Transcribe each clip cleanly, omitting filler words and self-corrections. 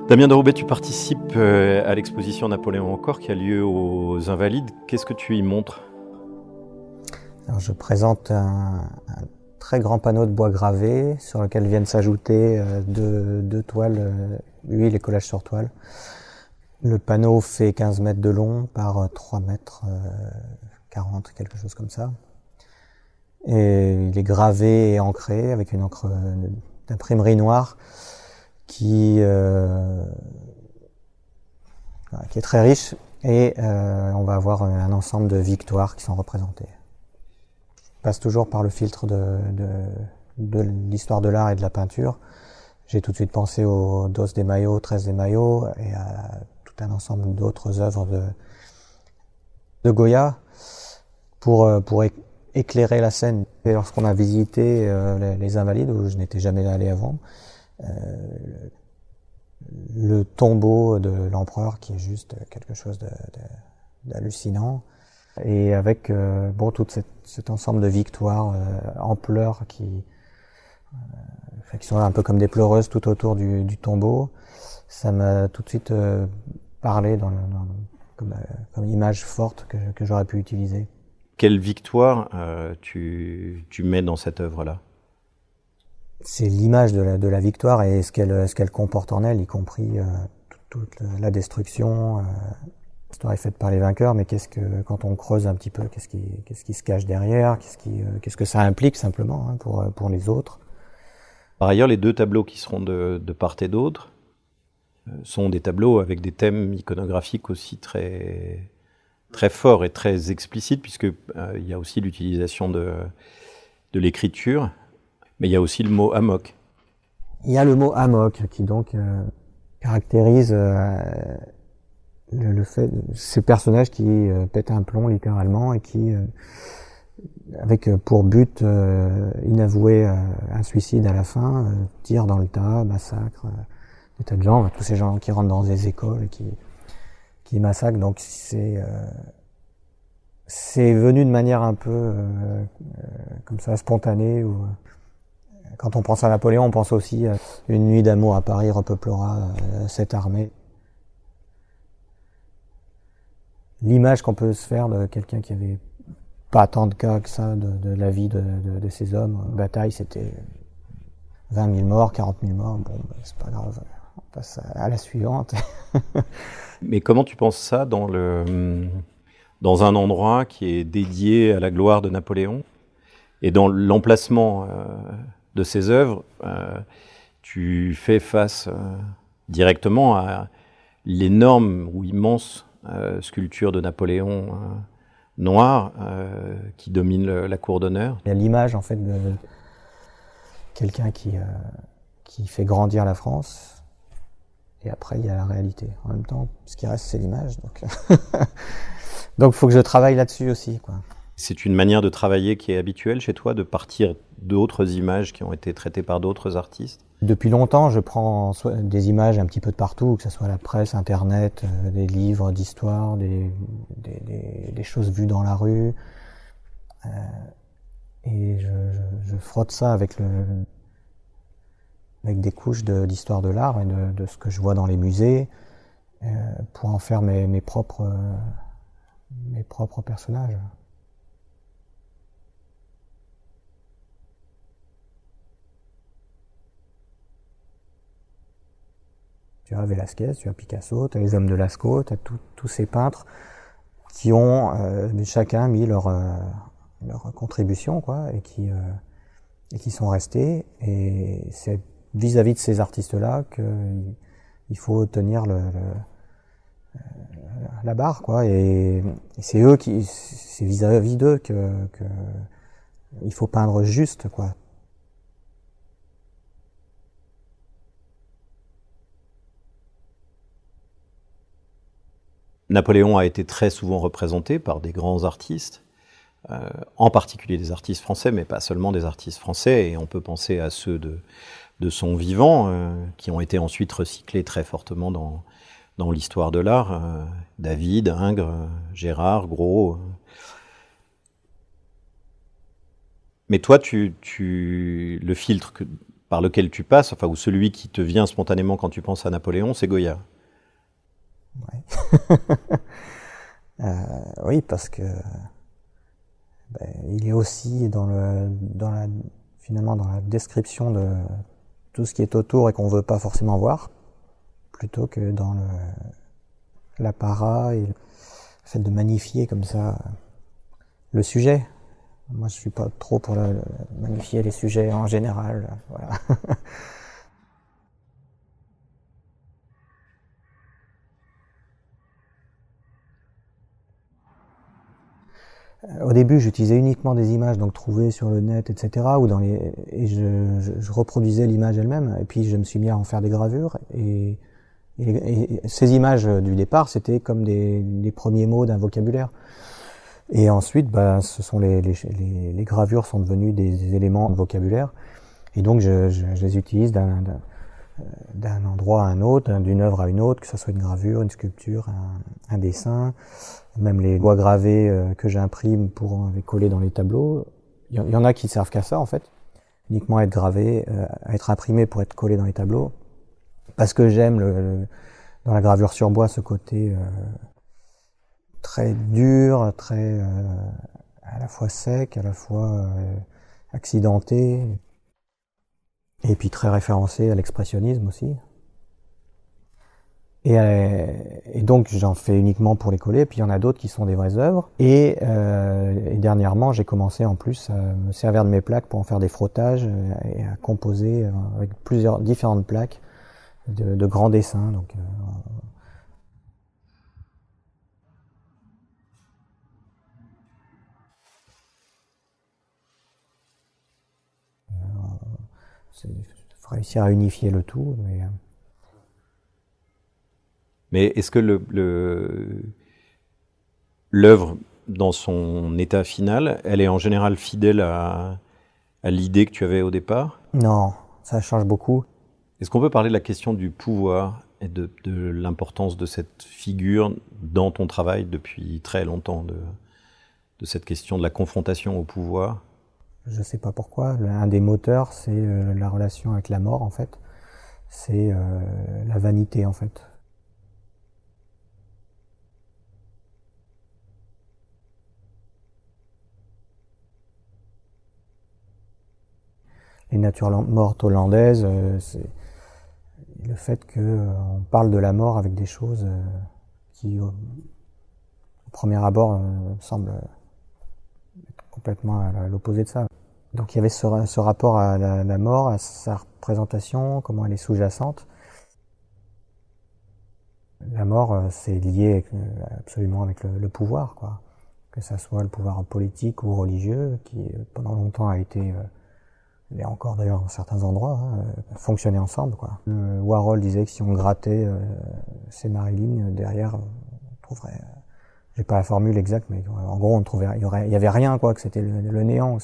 Damien Deroubet, tu participes à l'exposition Napoléon encore qui a lieu aux Invalides. Qu'est-ce que tu y montres? Alors, je présente un très grand panneau de bois gravé sur lequel viennent s'ajouter deux toiles, huile et collage sur toile. Le panneau fait 15 mètres de long par 3 mètres 40, quelque chose comme ça. Et il est gravé et ancré avec une encre d'imprimerie noire qui est très riche, et on va avoir un ensemble de victoires qui sont représentées. Je passe toujours par le filtre de l'histoire de l'art et de la peinture. J'ai tout de suite pensé aux Dos de Mayo, 13 de Mayo et à tout un ensemble d'autres œuvres de Goya pour éclairer la scène. Et lorsqu'on a visité les Invalides, où je n'étais jamais allé avant, le tombeau de l'empereur qui est juste quelque chose d'hallucinant, et avec tout cet ensemble de victoires en pleurs qui sont un peu comme des pleureuses tout autour du tombeau. Ça m'a tout de suite parlé comme image forte que j'aurais pu utiliser. Quelle victoire tu mets dans cette œuvre-là? C'est l'image de la victoire et ce qu'elle comporte en elle, y compris toute la destruction. L'histoire est faite par les vainqueurs, mais quand on creuse un petit peu, qu'est-ce qui se cache derrière, qu'est-ce que ça implique simplement pour les autres. Par ailleurs, les deux tableaux qui seront de part et d'autre sont des tableaux avec des thèmes iconographiques aussi très, très forts et très explicites, puisque il y a aussi l'utilisation de l'écriture, mais il y a aussi le mot amok. Il y a le mot amok qui donc caractérise le fait ces personnages qui pètent un plomb littéralement et qui avec pour but inavoué un suicide à la fin, tir dans le tas, massacre des tas de gens, tous ces gens qui rentrent dans des écoles et qui massacrent. Donc c'est venu de manière un peu comme ça spontanée. Quand on pense à Napoléon, on pense aussi à Une nuit d'amour à Paris repeuplera cette armée. L'image qu'on peut se faire de quelqu'un qui avait pas tant de cas que ça de la vie de ces hommes. Bataille, c'était 20 000 morts, 40 000 morts. Bon, c'est pas grave, on passe à la suivante. Mais comment tu penses ça dans un endroit qui est dédié à la gloire de Napoléon? Et dans l'emplacement de ces œuvres, tu fais face directement à l'énorme ou immense sculpture de Napoléon noir qui domine la cour d'honneur. Il y a l'image en fait de quelqu'un qui fait grandir la France, et après il y a la réalité. En même temps, ce qui reste c'est l'image, donc faut que je travaille là-dessus aussi, quoi. C'est une manière de travailler qui est habituelle chez toi, de partir d'autres images qui ont été traitées par d'autres artistes? Depuis longtemps, je prends des images un petit peu de partout, que ce soit la presse, Internet, des livres d'histoire, des choses vues dans la rue. Et je frotte ça avec des couches d'histoire de l'art et de ce que je vois dans les musées, pour en faire mes propres personnages. Tu as Velázquez, tu as Picasso, tu as les hommes de Lascaux, tu as tous ces peintres qui ont chacun mis leur contribution, quoi, et qui sont restés. Et c'est vis-à-vis de ces artistes-là qu'il faut tenir la barre, quoi. Et c'est vis-à-vis d'eux que il faut peindre juste, quoi. Napoléon a été très souvent représenté par des grands artistes, en particulier des artistes français, mais pas seulement des artistes français, et on peut penser à ceux de son vivant, qui ont été ensuite recyclés très fortement dans l'histoire de l'art, David, Ingres, Gérard, Gros. Mais toi, le filtre par lequel tu passes, enfin, ou celui qui te vient spontanément quand tu penses à Napoléon, c'est Goya. Ouais. Oui, parce que il est aussi finalement dans la description de tout ce qui est autour et qu'on veut pas forcément voir, plutôt que dans l'apparat et le fait de magnifier comme ça le sujet. Moi, je suis pas trop pour magnifier les sujets en général. Voilà. Au début, j'utilisais uniquement des images donc trouvées sur le net, etc. Et je reproduisais l'image elle-même. Et puis, je me suis mis à en faire des gravures. Et ces images du départ, c'était comme les premiers mots d'un vocabulaire. Et ensuite, ce sont les gravures sont devenues des éléments de vocabulaire. Et donc, je les utilise d'un endroit à un autre, d'une œuvre à une autre, que ce soit une gravure, une sculpture, un dessin, même les doigts gravés que j'imprime pour les coller dans les tableaux. Il y en a qui servent qu'à ça, en fait, uniquement à être gravé, à être imprimé pour être collé dans les tableaux, parce que j'aime dans la gravure sur bois ce côté très dur, très à la fois sec, à la fois accidenté, et puis très référencé à l'expressionnisme aussi. Et donc j'en fais uniquement pour les coller, puis il y en a d'autres qui sont des vraies œuvres. Et dernièrement, j'ai commencé en plus à me servir de mes plaques pour en faire des frottages et à composer avec différentes plaques de grands dessins. Donc, faut réussir à unifier le tout. Mais est-ce que l'œuvre, dans son état final, elle est en général fidèle à l'idée que tu avais au départ? Non, ça change beaucoup. Est-ce qu'on peut parler de la question du pouvoir et de l'importance de cette figure dans ton travail depuis très longtemps, de cette question de la confrontation au pouvoir? Je sais pas pourquoi. Un des moteurs, c'est la relation avec la mort, en fait. C'est la vanité, en fait. Les natures mortes hollandaises, c'est le fait qu'on parle de la mort avec des choses qui, au premier abord, semblent être complètement à l'opposé de ça. Donc il y avait ce rapport à la mort, à sa représentation, comment elle est sous-jacente. La mort, c'est lié absolument avec le pouvoir, quoi. Que ça soit le pouvoir politique ou religieux, qui pendant longtemps a été, et encore d'ailleurs dans certains endroits, fonctionner ensemble, quoi. Warhol disait que si on grattait ces Marilyn derrière, on trouverait, j'ai pas la formule exacte, mais en gros on trouvait, il y avait rien, quoi, que c'était le néant,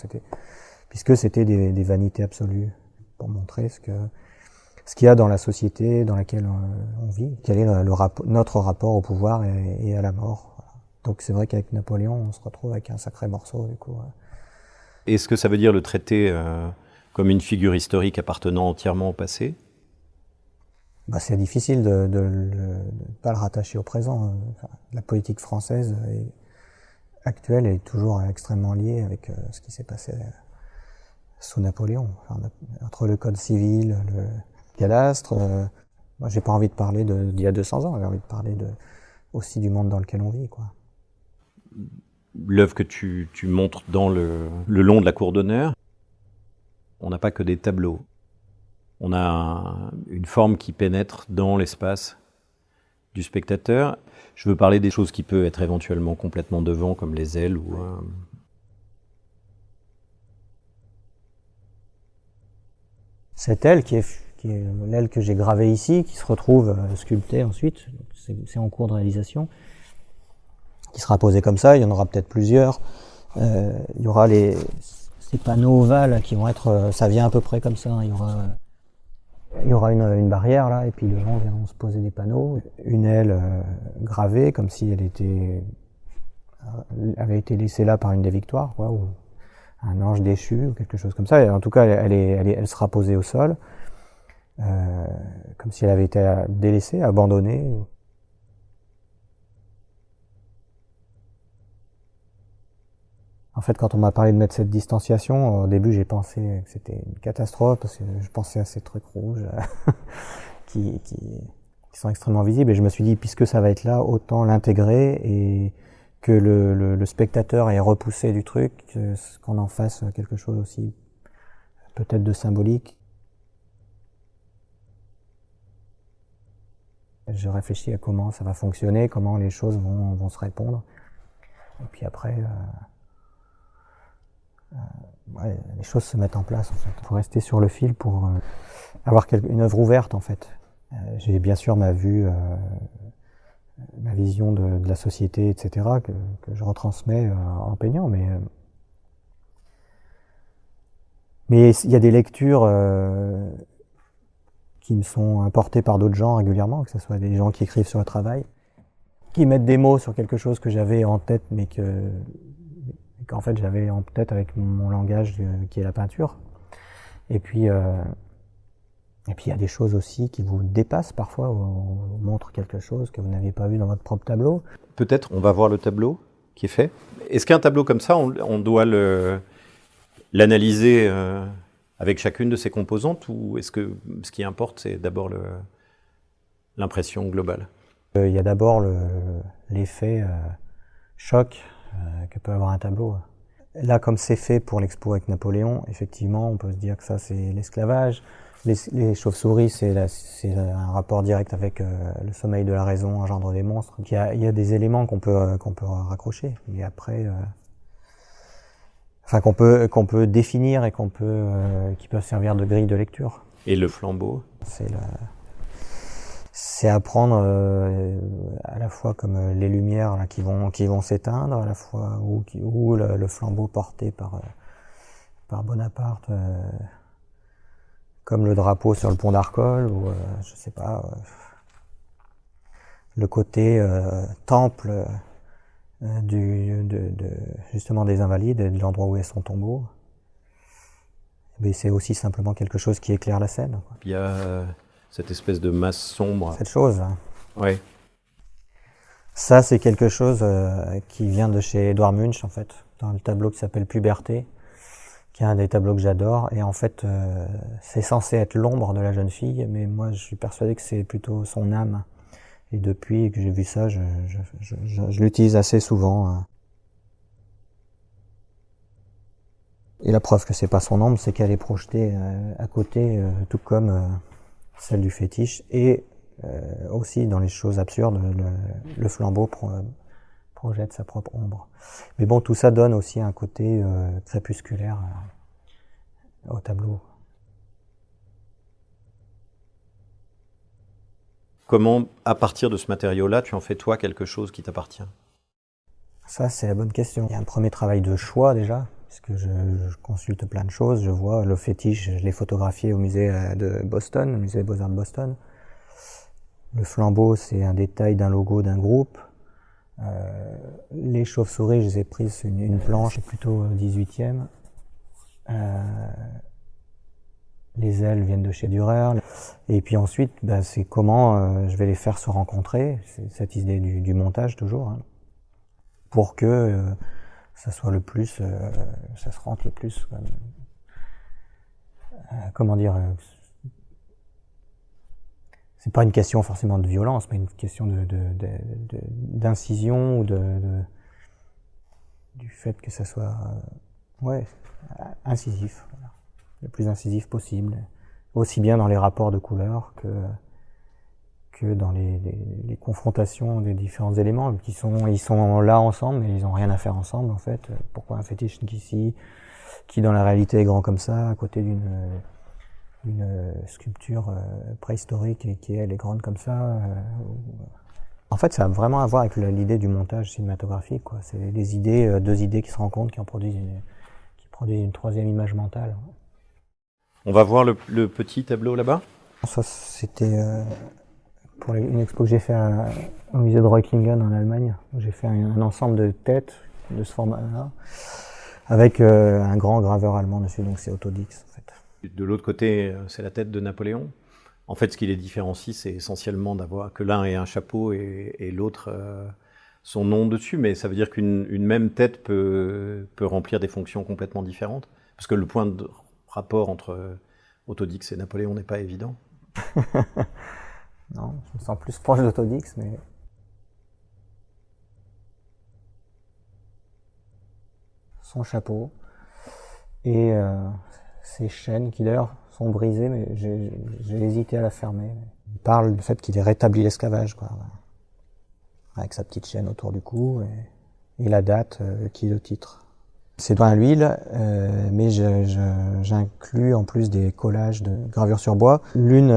puisque c'était des vanités absolues, pour montrer ce qu'il y a dans la société dans laquelle on vit, quel est notre rapport au pouvoir et à la mort. Donc c'est vrai qu'avec Napoléon, on se retrouve avec un sacré morceau, du coup. Est-ce que ça veut dire le traiter comme une figure historique appartenant entièrement au passé? C'est difficile de ne pas le rattacher au présent. Enfin, la politique française actuelle est toujours extrêmement liée avec ce qui s'est passé sous Napoléon. Enfin, entre le code civil, le cadastre, moi j'ai pas envie de parler d'il y a 200 ans, j'ai envie de parler aussi du monde dans lequel on vit, quoi. L'œuvre que tu montres dans le long de la cour d'honneur, on n'a pas que des tableaux. On a une forme qui pénètre dans l'espace du spectateur. Je veux parler des choses qui peuvent être éventuellement complètement devant, comme les ailes ou... Cette aile qui est l'aile que j'ai gravée ici, qui se retrouve sculptée ensuite, c'est en cours de réalisation, qui sera posée comme ça, il y en aura peut-être plusieurs. Il y aura ces panneaux ovales qui vont être, ça vient à peu près comme ça, hein. Il y aura une barrière là, et puis les gens viendront se poser des panneaux. Une aile gravée, comme si elle avait été laissée là par une des victoires, quoi, ou un ange déchu ou quelque chose comme ça. Et en tout cas, elle sera posée au sol, comme si elle avait été délaissée, abandonnée. En fait, quand on m'a parlé de mettre cette distanciation, au début, j'ai pensé que c'était une catastrophe, parce que je pensais à ces trucs rouges qui sont extrêmement visibles. Et je me suis dit, puisque ça va être là, autant l'intégrer et que le spectateur est repoussé du truc, qu'on en fasse quelque chose aussi peut-être de symbolique. Je réfléchis à comment ça va fonctionner, comment les choses vont se répondre. Et puis après, ouais, les choses se mettent en place en fait. Il faut rester sur le fil pour avoir une œuvre ouverte en fait. J'ai bien sûr ma vue, ma vision de la société, etc., que je retransmets en peignant, mais il y a des lectures qui me sont apportées par d'autres gens régulièrement, que ce soit des gens qui écrivent sur le travail, qui mettent des mots sur quelque chose que j'avais en tête, mais qu'en fait j'avais en tête avec mon langage qui est la peinture. Et puis il y a des choses aussi qui vous dépassent parfois, on vous montre quelque chose que vous n'aviez pas vu dans votre propre tableau. Peut-être on va voir le tableau qui est fait. Est-ce qu'un tableau comme ça, on doit l'analyser avec chacune de ses composantes, ou est-ce que ce qui importe, c'est d'abord l'impression globale? Il y a d'abord l'effet choc que peut avoir un tableau. Là, comme c'est fait pour l'expo avec Napoléon, effectivement, on peut se dire que ça, c'est l'esclavage. Les chauves-souris, c'est un rapport direct avec le sommeil de la raison, engendre des monstres. Il y a des éléments qu'on peut raccrocher, mais après, enfin qu'on peut définir et qui peuvent servir de grille de lecture. Et le flambeau? C'est à prendre à la fois comme les lumières là, qui vont s'éteindre, à la fois ou le flambeau porté par Bonaparte, comme le drapeau sur le pont d'Arcole, ou je sais pas, le côté temple justement des Invalides, de l'endroit où est son tombeau. Mais c'est aussi simplement quelque chose qui éclaire la scène, quoi. Il y a cette espèce de masse sombre. Cette chose. Hein. Ouais. Ça, c'est quelque chose qui vient de chez Edouard Munch, en fait, dans le tableau qui s'appelle Puberté, qui est un des tableaux que j'adore. Et en fait, c'est censé être l'ombre de la jeune fille, mais moi, je suis persuadé que c'est plutôt son âme. Et depuis que j'ai vu ça, je l'utilise assez souvent. Et la preuve que c'est pas son ombre, c'est qu'elle est projetée à côté, tout comme celle du fétiche, et aussi dans les choses absurdes, le flambeau projette sa propre ombre. Mais bon, tout ça donne aussi un côté crépusculaire au tableau. Comment, à partir de ce matériau-là, tu en fais toi quelque chose qui t'appartient? Ça, c'est la bonne question. Il y a un premier travail de choix déjà, puisque je consulte plein de choses. Je vois le fétiche, je l'ai photographié au musée de Boston, le musée des Beaux-Arts de Boston. Le flambeau, c'est un détail d'un logo d'un groupe. Les chauves-souris, je les ai prises sur une planche plutôt 18e. Les ailes viennent de chez Dürer. Et puis ensuite, c'est comment je vais les faire se rencontrer. C'est cette idée du montage toujours, hein, pour que ça soit le plus, ça se rentre le plus. Comment dire, c'est pas une question forcément de violence, mais une question d'incision ou du fait que ça soit incisif, voilà, le plus incisif possible, aussi bien dans les rapports de couleurs que dans les confrontations des différents éléments ils sont là ensemble mais ils n'ont rien à faire ensemble en fait. Pourquoi un fétiche qui dans la réalité est grand comme ça à côté d'une sculpture préhistorique et qui elle est grande comme ça. En fait, ça a vraiment à voir avec l'idée du montage cinématographique, quoi. C'est deux idées qui se rencontrent, qui produisent une troisième image mentale. On va voir le petit tableau là-bas. Ça, c'était pour une expo que j'ai fait au musée de Reutlingen en Allemagne. J'ai fait un ensemble de têtes de ce format-là, avec un grand graveur allemand dessus, donc c'est Autodix en fait. De l'autre côté, c'est la tête de Napoléon. En fait, ce qui les différencie, c'est essentiellement d'avoir que l'un ait un chapeau et l'autre son nom dessus, mais ça veut dire qu'une même tête peut remplir des fonctions complètement différentes. Parce que le point de rapport entre Autodix et Napoléon n'est pas évident. Non, je me sens plus proche d'Autodix, mais... Son chapeau et ses chaînes qui d'ailleurs sont brisées, mais j'ai hésité à la fermer. Il parle du fait qu'il ait rétabli l'esclavage, quoi, avec sa petite chaîne autour du cou et la date qui est le titre. C'est dans l'huile, mais j'inclus en plus des collages de gravures sur bois. L'une,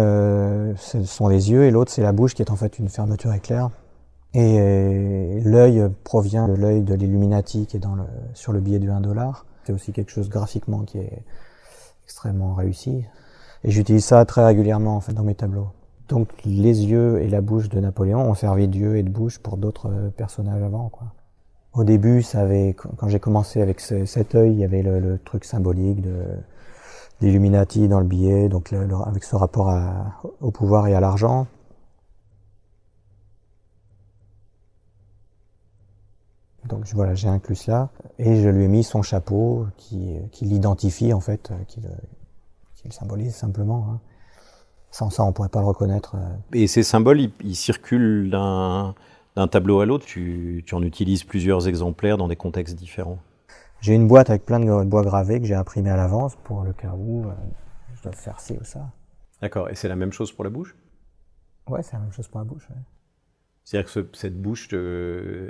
ce sont les yeux et l'autre, c'est la bouche qui est en fait une fermeture éclair. Et l'œil provient de l'œil de l'Illuminati qui est sur le billet du 1$. C'est aussi quelque chose graphiquement qui est extrêmement réussi. Et j'utilise ça très régulièrement en fait dans mes tableaux. Donc les yeux et la bouche de Napoléon ont servi d'yeux et de bouche pour d'autres personnages avant, quoi. Au début, quand j'ai commencé avec cet œil, il y avait le truc symbolique de l'Illuminati dans le billet, donc avec ce rapport au pouvoir et à l'argent. Donc voilà, j'ai inclus cela et je lui ai mis son chapeau qui l'identifie en fait, qui le symbolise simplement. Hein. Sans ça, on pourrait pas le reconnaître. Et ces symboles, ils circulent d'un tableau à l'autre. Tu en utilises plusieurs exemplaires dans des contextes différents. J'ai une boîte avec plein de bois gravés que j'ai imprimé à l'avance pour le cas où je dois faire ci ou ça. D'accord. Et c'est la même chose pour la bouche ? Ouais, c'est la même chose pour la bouche. Ouais. C'est-à-dire que cette bouche,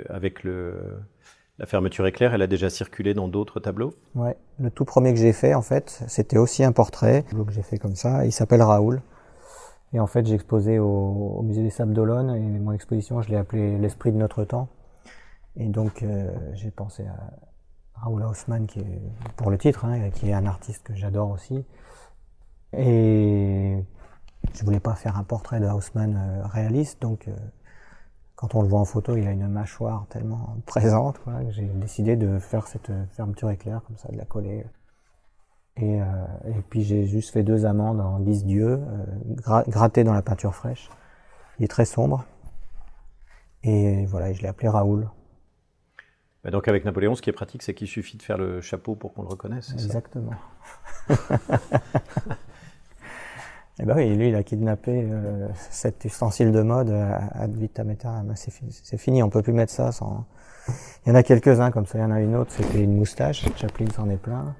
avec la fermeture éclair, elle a déjà circulé dans d'autres tableaux ? Ouais, le tout premier que j'ai fait, en fait, c'était aussi un portrait, que j'ai fait comme ça. Il s'appelle Raoul. Et en fait, j'ai exposé au musée des Sables d'Olonne, et mon exposition, je l'ai appelée L'esprit de notre temps. Et donc, j'ai pensé à Raoul Haussmann, qui est, pour le titre, hein, qui est un artiste que j'adore aussi. Et je voulais pas faire un portrait de Haussmann réaliste, donc quand on le voit en photo, il a une mâchoire tellement présente, quoi, que j'ai décidé de faire cette fermeture éclair, comme ça, de la coller. Et puis j'ai juste fait 2 amandes en guise d'yeux, grattées dans la peinture fraîche. Il est très sombre. Et voilà, je l'ai appelé Raoul. Bah donc avec Napoléon, ce qui est pratique, c'est qu'il suffit de faire le chapeau pour qu'on le reconnaisse. Exactement. Et ben oui, lui, il a kidnappé cet ustensile de mode ad vitam aeternam. C'est fini, on peut plus mettre ça sans... Il y en a quelques-uns comme ça, il y en a une autre, c'était une moustache, Chaplin s'en est plein.